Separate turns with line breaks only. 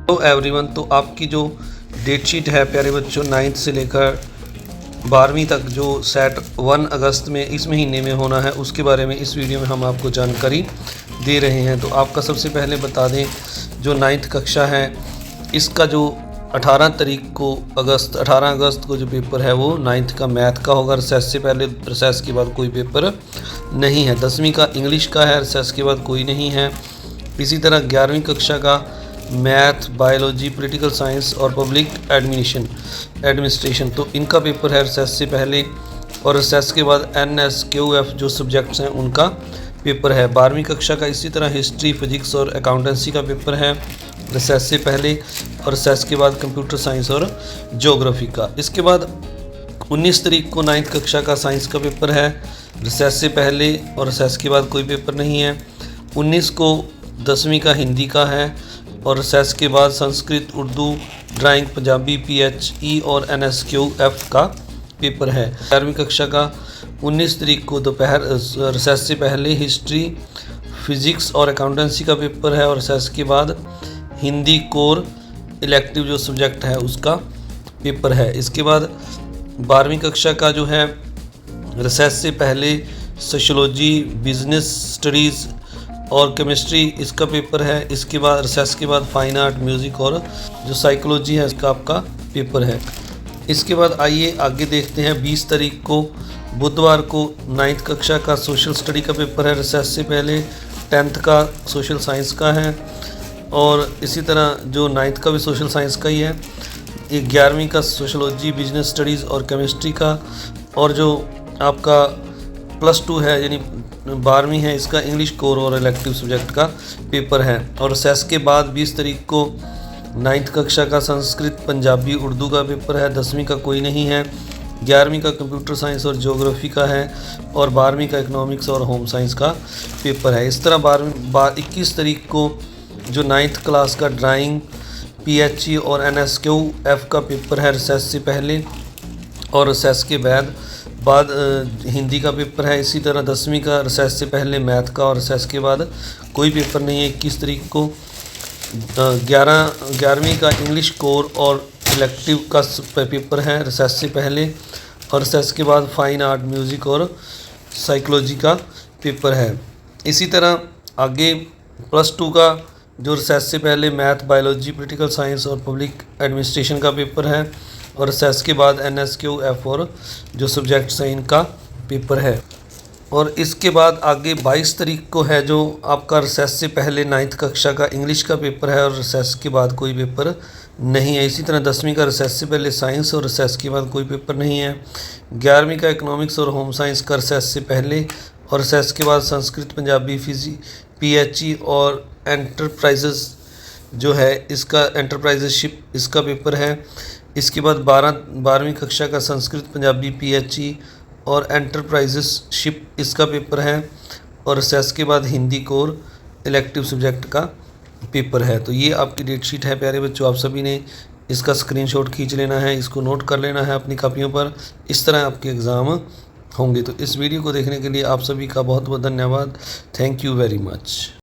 Hello everyone, तो आपकी जो डेट शीट है प्यारे बच्चों 9th से लेकर 12वीं तक जो सेट 1 अगस्त में इस महीने में होना है उसके बारे में इस वीडियो में हम आपको जानकारी दे रहे हैं। तो आपका सबसे पहले बता दें, जो 9th कक्षा है इसका जो 18 अगस्त को जो पेपर है वो 9th का मैथ का होगा। रिसेस से पहले, रिसेस के बाद कोई पेपर नहीं है। 10वीं का इंग्लिश का है, रिसेस के बाद कोई नहीं है। इसी तरह 11वीं कक्षा का मैथ, बायोलॉजी, पॉलिटिकल साइंस और पब्लिक एडमिनिस्ट्रेशन, तो इनका पेपर है रिसेस से पहले। और रिसेस के बाद NSQF जो सब्जेक्ट्स हैं उनका पेपर है। 12वीं कक्षा का इसी तरह हिस्ट्री, फिजिक्स और अकाउंटेंसी का पेपर है रिसेस से पहले, और रिसेस के बाद कंप्यूटर साइंस और ज्योग्राफी का। इसके बाद 19 तारीख को 9th कक्षा का साइंस का पेपर है रिसेस से पहले, और रिसेस के बाद कोई पेपर नहीं है। 19 को 10वीं का हिंदी का है, और रिसेस के बाद संस्कृत, उर्दू, ड्राइंग, पंजाबी, PHE और NSQF का पेपर है। 11वीं कक्षा का 19 तारीख को दोपहर रिसेस से पहले हिस्ट्री, फिजिक्स और अकाउंटेंसी का पेपर है, और रिसेस के बाद हिंदी कोर इलेक्टिव जो सब्जेक्ट है उसका पेपर है। इसके बाद 12वीं कक्षा का जो है रिसेस से पहले सोशियोलॉजी, बिजनेस स्टडीज़ और केमिस्ट्री इसका पेपर है। इसके बाद रिसेस के बाद फाइन आर्ट, म्यूज़िक और जो साइकोलॉजी है इसका आपका पेपर है। इसके बाद आइए आगे देखते हैं। 20 तारीख को बुधवार को 9th कक्षा का सोशल स्टडी का पेपर है रिसेस से पहले। 10th का सोशल साइंस का है, और इसी तरह जो 9th का भी सोशल साइंस का ही है। 11वीं का सोशोलॉजी, बिजनेस स्टडीज़ और केमिस्ट्री का, और जो आपका +2 है यानी 12वीं है इसका इंग्लिश कोर और इलेक्टिव सब्जेक्ट का पेपर है। और रिसेस के बाद 20 तारीख को 9th कक्षा का संस्कृत, पंजाबी, उर्दू का पेपर है। 10वीं का कोई नहीं है। 11वीं का कंप्यूटर साइंस और ज्योग्राफी का है, और 12वीं का इकोनॉमिक्स और होम साइंस का पेपर है। इस तरह 21 तारीख को जो 9th क्लास का ड्राइंग, PHE और NSQF का पेपर है रिसेस से पहले, और रिसेस के बाद हिंदी का पेपर है। इसी तरह 10वीं का रिसेस से पहले मैथ का, और रिसेस के बाद कोई पेपर नहीं है। 21 तारीख को 11वीं का इंग्लिश कोर और इलेक्टिव का पेपर है रिसेस से पहले, और रिसेस के बाद फाइन आर्ट, म्यूज़िक और साइकोलॉजी का पेपर है। इसी तरह आगे +2 का जो रिसेस से पहले मैथ, बायोलॉजी, पॉलिटिकल साइंस और पब्लिक एडमिनिस्ट्रेशन का पेपर है, और रिसेस के बाद NSQF और जो सब्जेक्ट्स हैं इनका पेपर है। और इसके बाद आगे 22 तारीख को है जो आपका रिसेस से पहले 9th कक्षा का इंग्लिश का पेपर है, और रिसेस के बाद कोई पेपर नहीं है। इसी तरह 10वीं का रिसेस से पहले साइंस, और रिसेस के बाद कोई पेपर नहीं है। 11वीं का इकोनॉमिक्स और होम साइंस का रिसेस से पहले, और रिसेस के बाद संस्कृत, पंजाबी, PHE और एंटरप्राइजेस जो है इसका एंटरप्राइजेशिप इसका पेपर है। इसके बाद 12वीं कक्षा का संस्कृत, पंजाबी, PHE और एंटरप्राइजेशिप इसका पेपर है, और रिसेस के बाद हिंदी कोर इलेक्टिव सब्जेक्ट का पेपर है। तो ये आपकी डेट शीट है प्यारे बच्चों। आप सभी ने इसका स्क्रीनशॉट खींच लेना है, इसको नोट कर लेना है अपनी कापियों पर। इस तरह आपके एग्ज़ाम होंगे। तो इस वीडियो को देखने के लिए आप सभी का बहुत बहुत धन्यवाद। Thank you very much.